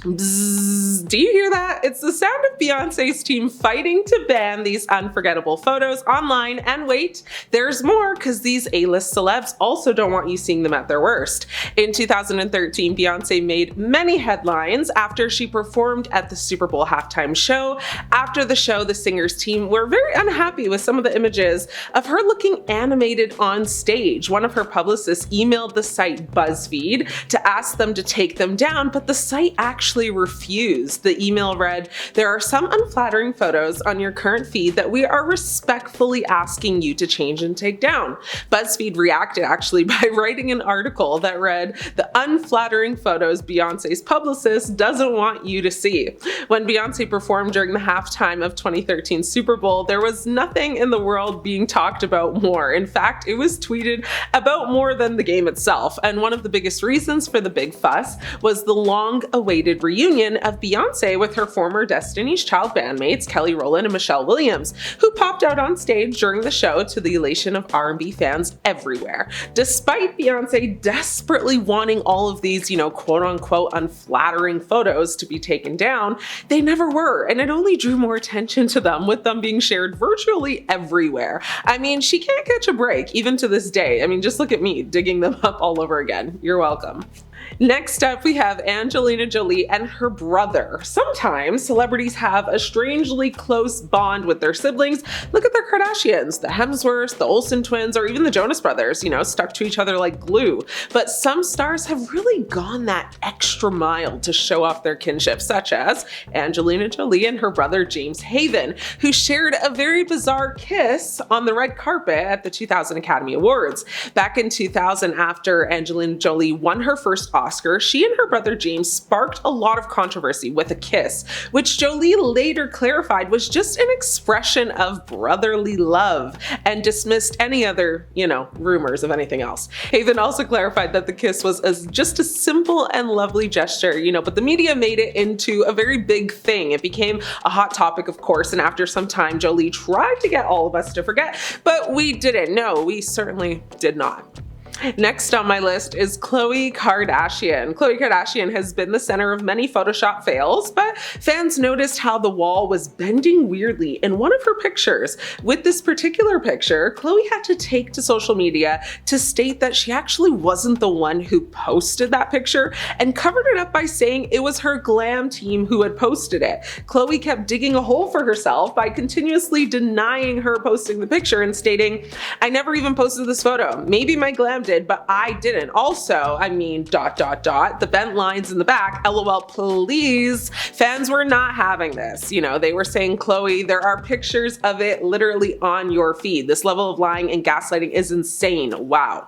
Bzzz. Do you hear that? It's the sound of Beyonce's team fighting to ban these unforgettable photos online. And wait, there's more, because these A-list celebs also don't want you seeing them at their worst. In 2013, Beyonce made many headlines after she performed at the Super Bowl halftime show. After the show, the singer's team were very unhappy with some of the images of her looking animated on stage. One of her publicists emailed the site BuzzFeed to ask them to take them down, but the site actually refused. The email read, "There are some unflattering photos on your current feed that we are respectfully asking you to change and take down." BuzzFeed reacted actually by writing an article that read, "The unflattering photos Beyonce's publicist doesn't want you to see." When Beyonce performed during the halftime of 2013 Super Bowl, there was nothing in the world being talked about more. In fact, it was tweeted about more than the game itself. And one of the biggest reasons for the big fuss was the long-awaited reunion of Beyonce with her former Destiny's Child bandmates Kelly Rowland and Michelle Williams, who popped out on stage during the show to the elation of R&B fans everywhere. Despite Beyonce desperately wanting all of these, quote-unquote unflattering photos to be taken down, they never were, and it only drew more attention to them, with them being shared virtually everywhere. I mean, she can't catch a break, even to this day. I mean, just look at me digging them up all over again. You're welcome. Next up, we have Angelina Jolie and her brother. Sometimes celebrities have a strangely close bond with their siblings. Look at the Kardashians, the Hemsworths, the Olsen twins, or even the Jonas brothers, stuck to each other like glue. But some stars have really gone that extra mile to show off their kinship, such as Angelina Jolie and her brother James Haven, who shared a very bizarre kiss on the red carpet at the 2000 Academy Awards. Back in 2000, after Angelina Jolie won her first Oscar, she and her brother James sparked a lot of controversy with a kiss, which Jolie later clarified was just an expression of brotherly love and dismissed any other, rumors of anything else. Haven also clarified that the kiss was just a simple and lovely gesture, but the media made it into a very big thing. It became a hot topic, of course, and after some time, Jolie tried to get all of us to forget, but we didn't. No, we certainly did not. Next on my list is Khloe Kardashian. Khloe Kardashian has been the center of many Photoshop fails, but fans noticed how the wall was bending weirdly in one of her pictures. With this particular picture, Khloe had to take to social media to state that she actually wasn't the one who posted that picture, and covered it up by saying it was her glam team who had posted it. Khloe kept digging a hole for herself by continuously denying her posting the picture and stating, "I never even posted this photo. Maybe my glam did, but I didn't. Also, the bent lines in the back, LOL, please." Fans were not having this. They were saying, "Khloe, there are pictures of it literally on your feed. This level of lying and gaslighting is insane. Wow."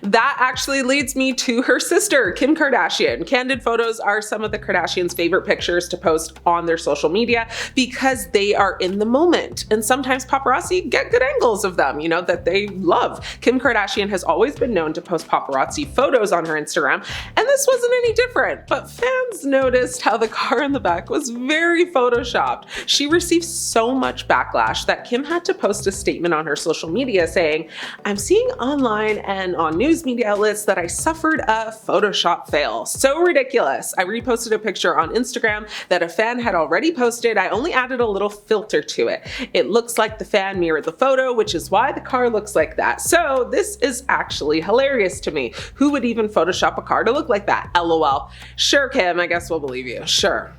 That actually leads me to her sister, Kim Kardashian. Candid photos are some of the Kardashians' favorite pictures to post on their social media because they are in the moment. And sometimes paparazzi get good angles of them, that they love. Kim Kardashian has always been known to post paparazzi photos on her Instagram, and this wasn't any different. But fans noticed how the car in the back was very photoshopped. She received so much backlash that Kim had to post a statement on her social media saying, "I'm seeing online and on news media outlets that I suffered a Photoshop fail. So ridiculous. I reposted a picture on Instagram that a fan had already posted. I only added a little filter to it. It looks like the fan mirrored the photo, which is why the car looks like that. So this is actually hilarious to me. Who would even Photoshop a car to look like that? LOL. Sure, Kim, I guess we'll believe you. Sure."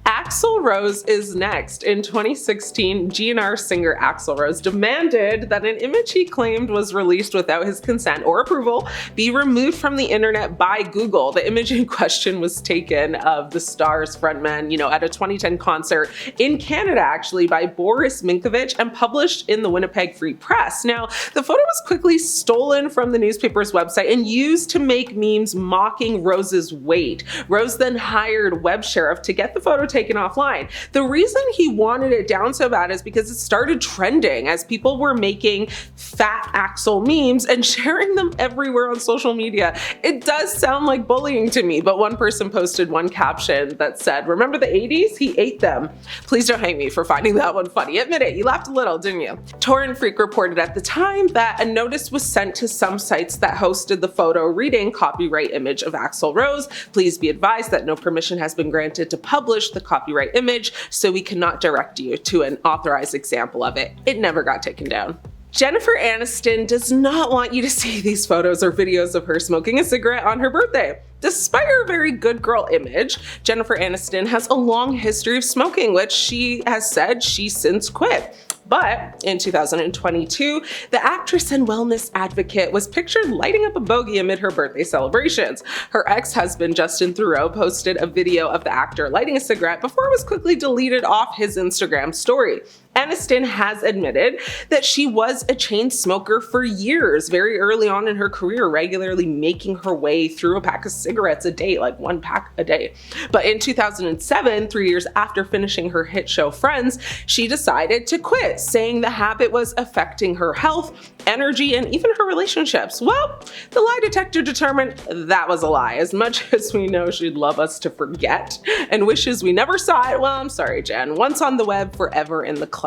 Axl Rose is next. In 2016, GNR singer Axl Rose demanded that an image he claimed was released without his consent or approval be removed from the internet by Google. The image in question was taken of the star's frontman, at a 2010 concert in Canada, actually, by Boris Minkovic, and published in the Winnipeg Free Press. Now, the photo was quickly stolen from the newspaper's website and used to make memes mocking Rose's weight. Rose then hired Web Sheriff to get the photo taken taken offline. The reason he wanted it down so bad is because it started trending as people were making fat Axl memes and sharing them everywhere on social media. It does sound like bullying to me, but one person posted one caption that said, "Remember the 80s? He ate them." Please don't hate me for finding that one funny. Admit it, you laughed a little, didn't you? Torrent Freak reported at the time that a notice was sent to some sites that hosted the photo reading "copyright image of Axl Rose. Please be advised that no permission has been granted to publish the copyright image, so we cannot direct you to an authorized example of it." It never got taken down. Jennifer Aniston does not want you to see these photos or videos of her smoking a cigarette on her birthday. Despite her very good girl image, Jennifer Aniston has a long history of smoking, which she has said she since quit. But in 2022, the actress and wellness advocate was pictured lighting up a bogey amid her birthday celebrations. Her ex-husband, Justin Theroux, posted a video of the actor lighting a cigarette before it was quickly deleted off his Instagram story. Aniston has admitted that she was a chain smoker for years, very early on in her career, regularly making her way through a pack of cigarettes a day, like one pack a day. But in 2007, 3 years after finishing her hit show Friends, she decided to quit, saying the habit was affecting her health, energy, and even her relationships. Well, the lie detector determined that was a lie. As much as we know she'd love us to forget and wishes we never saw it, well, I'm sorry, Jen. Once on the web, forever in the cloud.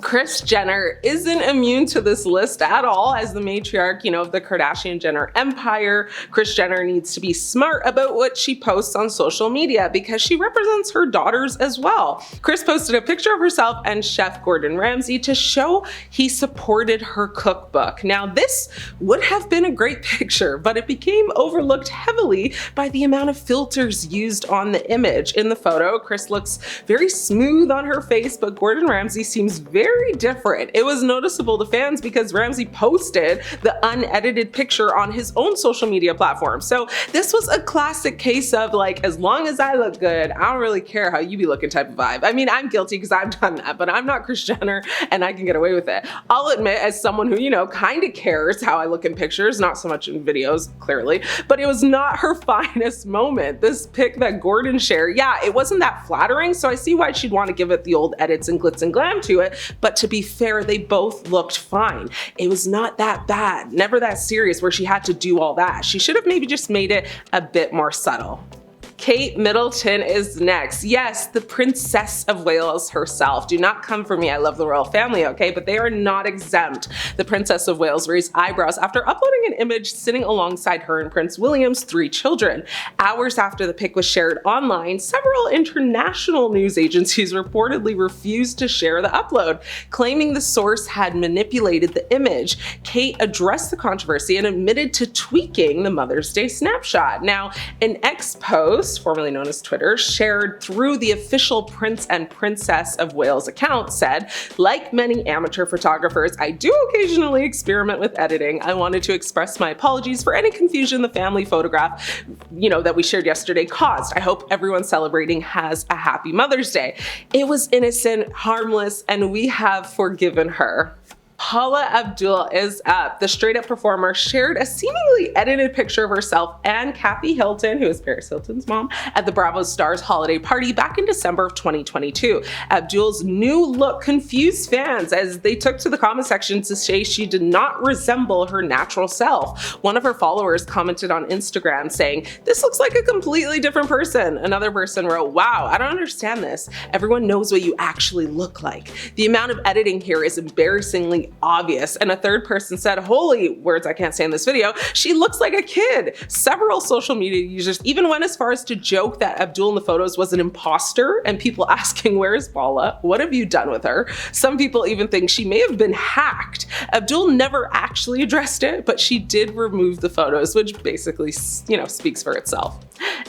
Kris Jenner isn't immune to this list at all. As the matriarch, of the Kardashian-Jenner empire, Kris Jenner needs to be smart about what she posts on social media because she represents her daughters as well. Kris posted a picture of herself and Chef Gordon Ramsay to show he supported her cookbook. Now, this would have been a great picture, but it became overlooked heavily by the amount of filters used on the image. In the photo, Kris looks very smooth on her face, but Gordon Ramsay seems very different. It was noticeable to fans because Ramsay posted the unedited picture on his own social media platform. So this was a classic case of like, as long as I look good, I don't really care how you be looking type of vibe. I mean, I'm guilty because I've done that, but I'm not Kris Jenner and I can get away with it. I'll admit, as someone who, kind of cares how I look in pictures, not so much in videos, clearly, but it was not her finest moment. This pic that Gordon shared, yeah, it wasn't that flattering, so I see why she'd want to give it the old edits and glitz and glam to it. But to be fair, they both looked fine. It was not that bad, never that serious where she had to do all that. She should have maybe just made it a bit more subtle. Kate Middleton is next. Yes, the Princess of Wales herself. Do not come for me, I love the royal family, okay? But they are not exempt. The Princess of Wales raised eyebrows after uploading an image sitting alongside her and Prince William's 3 children. Hours after the pic was shared online, several international news agencies reportedly refused to share the upload, claiming the source had manipulated the image. Kate addressed the controversy and admitted to tweaking the Mother's Day snapshot. Now, an X post, formerly known as Twitter, shared through the official Prince and Princess of Wales account said, "Like many amateur photographers, I do occasionally experiment with editing. I wanted to express my apologies for any confusion the family photograph, that we shared yesterday caused. I hope everyone celebrating has a happy Mother's Day." It was innocent, harmless, and we have forgiven her. Paula Abdul is up. The Straight Up performer shared a seemingly edited picture of herself and Kathy Hilton, who is Paris Hilton's mom, at the Bravo Stars holiday party back in December of 2022. Abdul's new look confused fans as they took to the comment section to say she did not resemble her natural self. One of her followers commented on Instagram saying, "This looks like a completely different person." Another person wrote, "Wow, I don't understand this. Everyone knows what you actually look like. The amount of editing here is embarrassingly obvious." And a third person said, "Holy," words I can't say in this video, "she looks like a kid." Several social media users even went as far as to joke that Abdul in the photos was an imposter, and people asking, "Where's Paula? What have you done with her?" Some people even think she may have been hacked. Abdul never actually addressed it, but she did remove the photos, which basically, speaks for itself.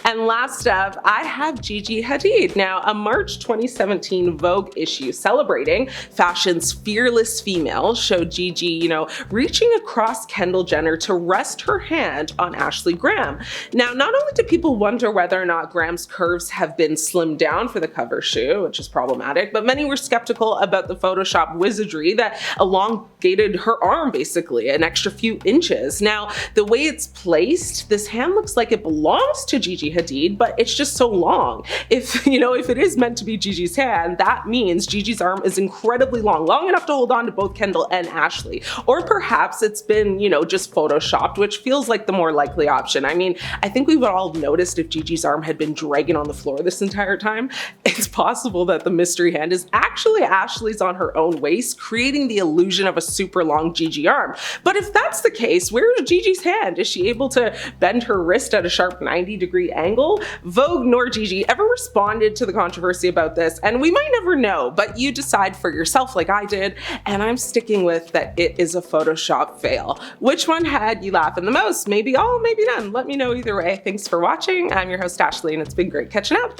And last up, I have Gigi Hadid. Now, a March 2017 Vogue issue celebrating fashion's fearless female showed Gigi, reaching across Kendall Jenner to rest her hand on Ashley Graham. Now, not only did people wonder whether or not Graham's curves have been slimmed down for the cover shoot, which is problematic, but many were skeptical about the Photoshop wizardry that elongated her arm basically an extra few inches. Now, the way it's placed, this hand looks like it belongs to Gigi Hadid, but it's just so long. If it is meant to be Gigi's hand, that means Gigi's arm is incredibly long enough to hold on to both Kendall and Ashley. Or perhaps it's been, just photoshopped, which feels like the more likely option. I mean, I think we would all have noticed if Gigi's arm had been dragging on the floor this entire time. It's possible that the mystery hand is actually Ashley's on her own waist, creating the illusion of a super long Gigi arm. But if that's the case, where is Gigi's hand? Is she able to bend her wrist at a sharp 90-degree angle? Vogue nor Gigi ever responded to the controversy about this, and we might never know, but you decide for yourself like I did, and I'm sticking with that it is a Photoshop fail. Which one had you laughing the most? Maybe all, maybe none. Let me know either way. Thanks for watching. I'm your host, Ashley, and it's been great catching up.